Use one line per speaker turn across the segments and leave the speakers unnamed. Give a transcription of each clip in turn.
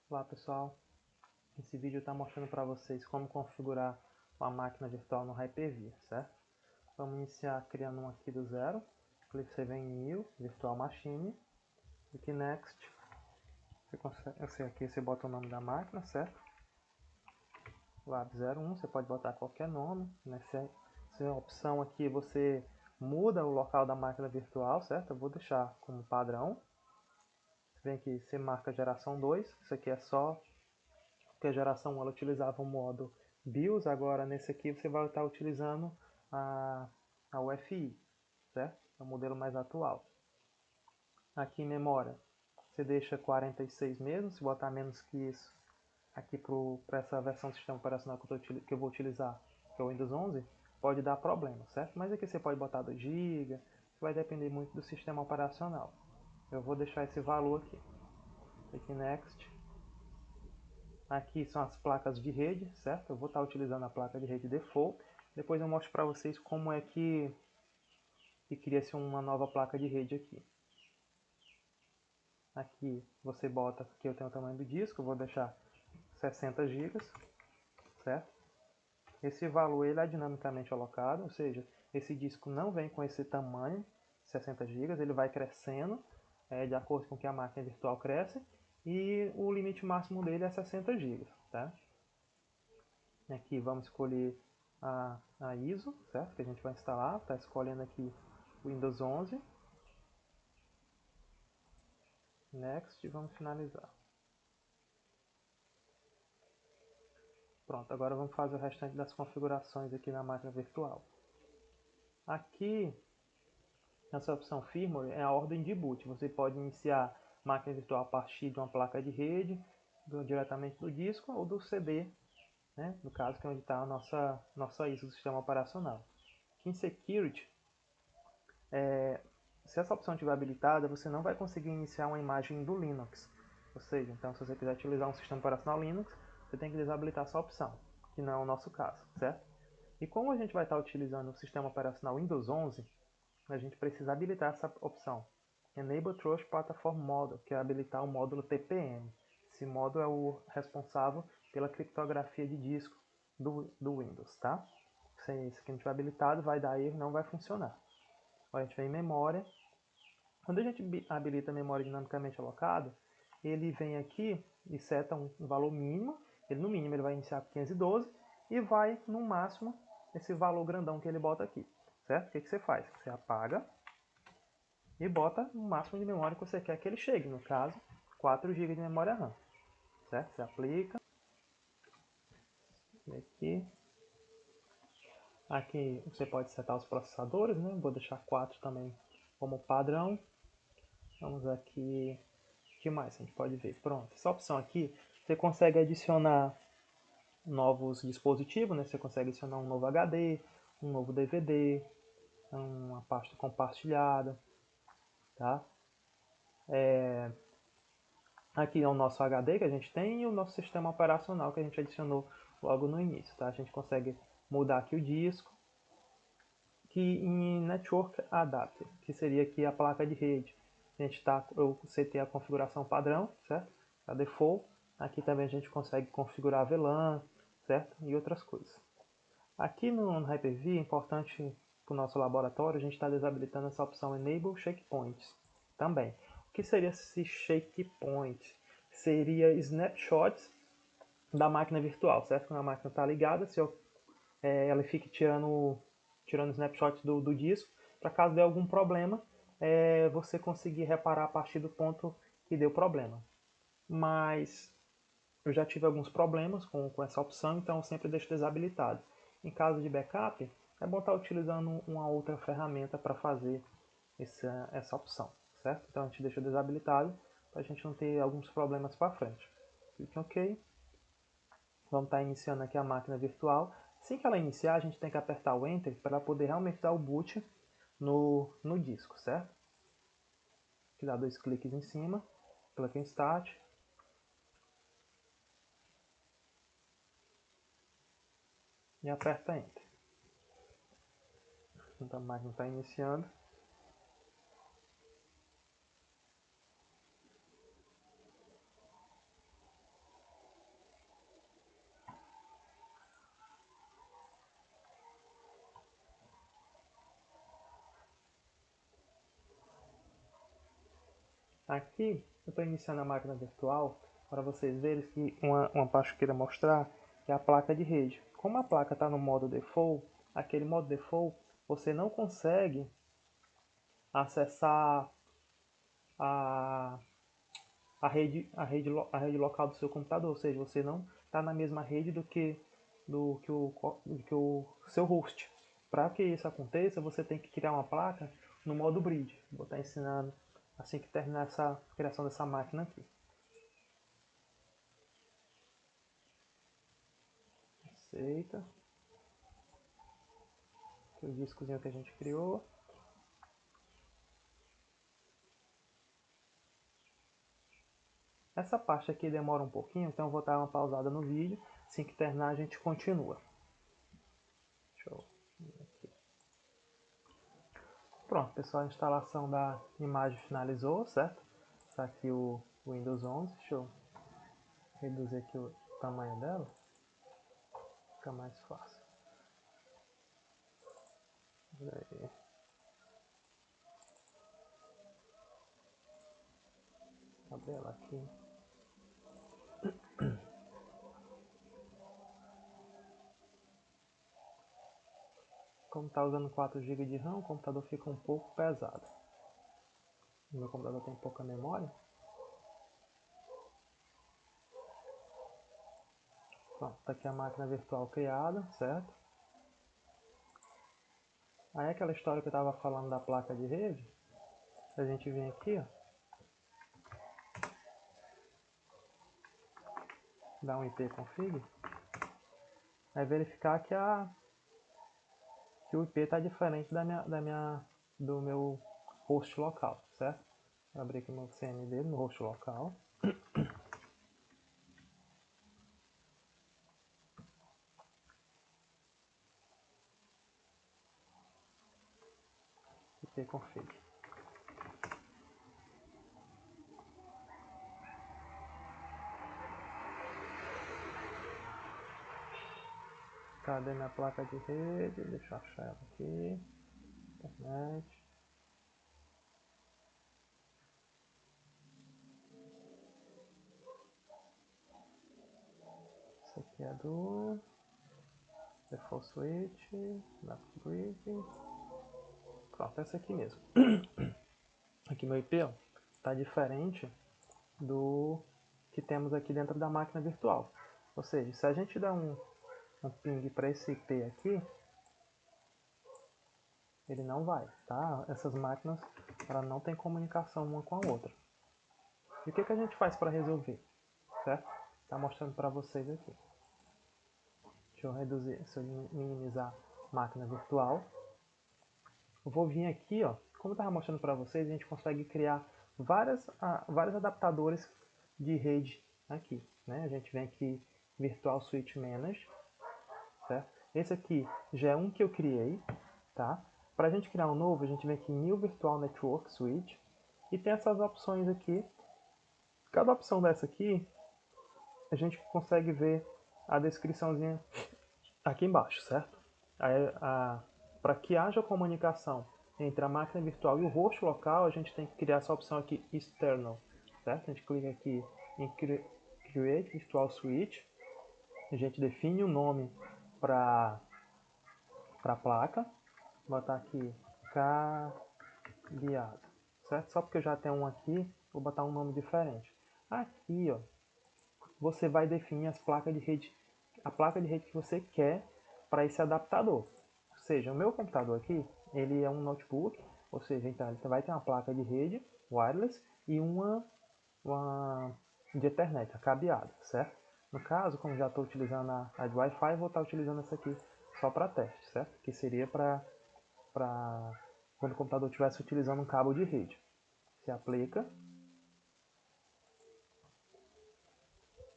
Olá pessoal, esse vídeo está mostrando para vocês como configurar uma máquina virtual no Hyper-V, certo? Vamos iniciar criando um aqui do zero. Você vem em New, Virtual Machine, aqui Next, aqui você bota o nome da máquina, certo? Lab 01, você pode botar qualquer nome, nessa opção aqui você muda o local da máquina virtual, certo? Eu vou deixar como padrão. Vem aqui, você marca geração 2, isso aqui é só porque a geração 1 ela utilizava o modo BIOS, agora nesse aqui você vai estar utilizando a UFI, certo? É o modelo mais atual. Aqui em memória, você deixa 46 mesmo, se botar menos que isso, aqui para essa versão do sistema operacional que eu vou utilizar, que é o Windows 11, pode dar problema, certo? Mas aqui você pode botar 2 GB, vai depender muito do sistema operacional. Eu vou deixar esse valor aqui. Aqui Next. Aqui são as placas de rede, certo? Eu vou estar utilizando a placa de rede default. Depois eu mostro para vocês como é que cria-se uma nova placa de rede aqui. Aqui você bota, aqui eu tenho o tamanho do disco, eu vou deixar 60 GB, certo? Esse valor ele é dinamicamente alocado, ou seja, esse disco não vem com esse tamanho, 60 GB, ele vai crescendo de acordo com que a máquina virtual cresce, e o limite máximo dele é 60 GB, tá? Aqui vamos escolher a ISO, certo? Que a gente vai instalar. Está escolhendo aqui o Windows 11. Next e vamos finalizar. Pronto, agora vamos fazer o restante das configurações aqui na máquina virtual. Aqui, nessa opção Firmware, é a ordem de boot. Você pode iniciar a máquina virtual a partir de uma placa de rede, diretamente do disco ou do CD, né? No caso, que é onde está a nossa ISO do sistema operacional. Aqui em Security, se essa opção estiver habilitada, você não vai conseguir iniciar uma imagem do Linux. Ou seja, então se você quiser utilizar um sistema operacional Linux, você tem que desabilitar essa opção, que não é o nosso caso, certo? E como a gente vai estar utilizando o sistema operacional Windows 11, a gente precisa habilitar essa opção, Enable Trust Platform Module, que é habilitar o módulo TPM. Esse módulo é o responsável pela criptografia de disco do Windows, tá? Se isso aqui não estiver habilitado, vai dar erro, não vai funcionar. A gente vem em memória. Quando a gente habilita a memória dinamicamente alocada, ele vem aqui e seta um valor mínimo. Ele no mínimo ele vai iniciar com 512 e vai no máximo esse valor grandão que ele bota aqui, certo? O que você faz? Você apaga e bota o máximo de memória que você quer que ele chegue, no caso 4 GB de memória RAM, certo? Você aplica aqui você pode setar os processadores, né? Vou deixar 4 também como padrão. Vamos aqui, o que mais a gente pode ver? Pronto, essa opção aqui, você consegue adicionar novos dispositivos, né? Você consegue adicionar um novo HD, um novo DVD, uma pasta compartilhada, tá? Aqui é o nosso HD que a gente tem e o nosso sistema operacional que a gente adicionou logo no início, tá? A gente consegue mudar aqui o disco, que em Network Adapter, que seria aqui a placa de rede. Eu setei a configuração padrão, certo? A default. Aqui também a gente consegue configurar VLAN, certo? E outras coisas. Aqui no Hyper-V, é importante para o nosso laboratório, a gente está desabilitando essa opção Enable Checkpoints também. O que seria esse checkpoint? Seria snapshots da máquina virtual, certo? Quando a máquina está ligada, se ela fique tirando snapshots do disco, para caso dê algum problema, você conseguir reparar a partir do ponto que deu problema. Mas eu já tive alguns problemas com essa opção, então eu sempre deixo desabilitado. Em caso de backup, é bom estar utilizando uma outra ferramenta para fazer essa opção, certo? Então a gente deixa desabilitado para a gente não ter alguns problemas para frente. Clique em OK. Vamos estar iniciando aqui a máquina virtual. Assim que ela iniciar, a gente tem que apertar o Enter para poder realmente dar o boot no disco, certo? Aqui dá 2 cliques em cima, clique em Start. E aperta Enter. Então a máquina está iniciando. Aqui eu estou iniciando a máquina virtual para vocês verem que uma parte que eu queria mostrar é a placa de rede. Como a placa está no modo default, aquele modo default, você não consegue acessar a, a rede local do seu computador, ou seja, você não está na mesma rede do que o seu host. Para que isso aconteça, você tem que criar uma placa no modo bridge. Vou estar ensinando assim que terminar essa criação dessa máquina aqui. Aceita. Aqui o discozinho que a gente criou. Essa parte aqui demora um pouquinho, então eu vou dar uma pausada no vídeo. Assim que terminar, a gente continua. Deixa eu ver aqui. Pronto, pessoal, a instalação da imagem finalizou, certo? Está aqui o Windows 11. Deixa eu reduzir aqui o tamanho dela. Fica mais fácil. Aí. Abrir ela aqui. Como está usando 4 GB de RAM, o computador fica um pouco pesado. O meu computador tem pouca memória. Pronto, está aqui a máquina virtual criada, certo? Aí aquela história que eu estava falando da placa de rede, a gente vem aqui, ó, dá um ipconfig, aí verificar que o IP está diferente do meu host local, certo? Vou abrir aqui meu CMD no host local. Ipconfig. Cadê minha placa de rede? Deixa eu achar ela aqui. Internet. Esse aqui é do Default Switch, Grid. Pronto, essa aqui mesmo. Aqui meu IP está diferente do que temos aqui dentro da máquina virtual. Ou seja, se a gente der um ping para esse IP aqui, ele não vai, tá? Essas máquinas ela não tem comunicação uma com a outra. E o que a gente faz para resolver? Certo? Tá mostrando para vocês aqui. Deixa eu reduzir, se eu minimizar a máquina virtual. Eu vou vir aqui, ó, como eu estava mostrando para vocês, a gente consegue criar vários adaptadores de rede aqui, né? A gente vem aqui, Virtual Switch Manager, certo? Esse aqui já é um que eu criei, tá? Para a gente criar um novo, a gente vem aqui em New Virtual Network Switch e tem essas opções aqui. Cada opção dessa aqui, a gente consegue ver a descriçãozinha aqui embaixo, certo? Para que haja comunicação entre a máquina virtual e o host local, a gente tem que criar essa opção aqui, External, certo? A gente clica aqui em Create Virtual Switch, a gente define o nome para a placa, vou botar aqui cabeado, certo? Só porque eu já tenho um aqui, vou botar um nome diferente. Aqui, ó, você vai definir as placas de rede, a placa de rede que você quer para esse adaptador. Ou seja, o meu computador aqui, ele é um notebook, ou seja, então ele vai ter uma placa de rede wireless e uma de Ethernet, a cabeada, certo? No caso, como já estou utilizando a de Wi-Fi, vou estar utilizando essa aqui só para teste, certo? Que seria para quando o computador estivesse utilizando um cabo de rede. Se aplica.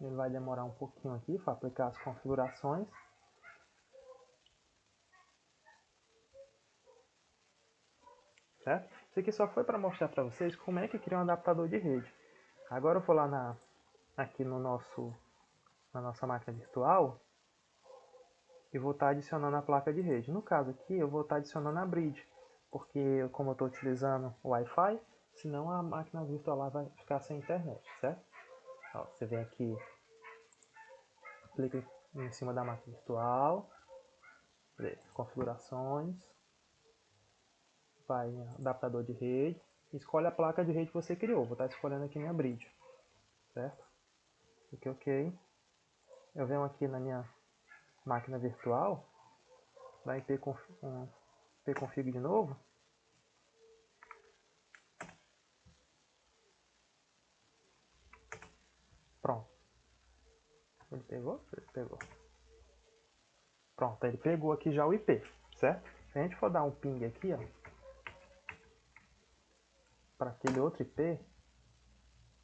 Ele vai demorar um pouquinho aqui para aplicar as configurações. Certo? Isso aqui só foi para mostrar para vocês como é que cria um adaptador de rede. Agora eu vou lá aqui na nossa máquina virtual e vou estar adicionando a placa de rede. No caso aqui eu vou estar adicionando a bridge, porque como eu estou utilizando o Wi-Fi, senão a máquina virtual lá vai ficar sem internet, certo? Ó, você vem aqui, clica em cima da máquina virtual, configurações, vai em adaptador de rede, escolhe a placa de rede que você criou. Vou estar escolhendo aqui minha Bridge, certo? Clique OK. Eu venho aqui na minha máquina virtual, vai em pconfig de novo. Pronto. Ele pegou? Ele pegou. Pronto, ele pegou aqui já o IP, certo? Se a gente for dar um ping aqui, ó, para aquele outro IP,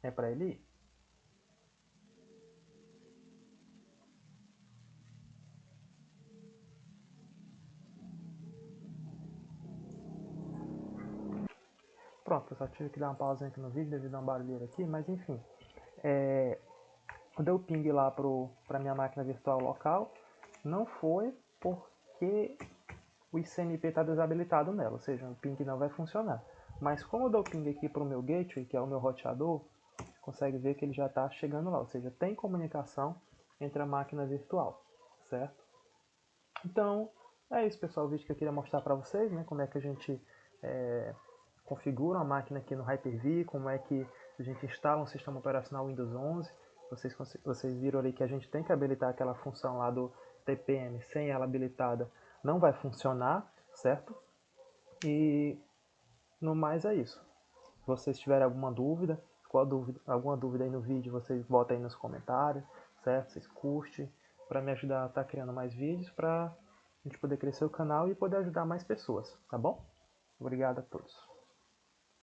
é para ele ir. Pronto, eu só tive que dar uma pausa aqui no vídeo devido a uma barulheira aqui, mas enfim. Deu ping lá para minha máquina virtual local, não foi porque o ICMP está desabilitado nela, ou seja, o ping não vai funcionar. Mas como eu dou ping aqui para o meu gateway, que é o meu roteador, você consegue ver que ele já está chegando lá, ou seja, tem comunicação entre a máquina virtual, certo? Então, é isso, pessoal, o vídeo que eu queria mostrar para vocês, né, como é que a gente configura uma máquina aqui no Hyper-V, como é que a gente instala um sistema operacional Windows 11. Vocês viram ali que a gente tem que habilitar aquela função lá do TPM, sem ela habilitada não vai funcionar, certo? E no mais é isso. Se vocês tiverem alguma dúvida, alguma dúvida aí no vídeo, vocês botem aí nos comentários, certo? Vocês curtem, para me ajudar a estar criando mais vídeos, para a gente poder crescer o canal e poder ajudar mais pessoas, tá bom? Obrigado a todos.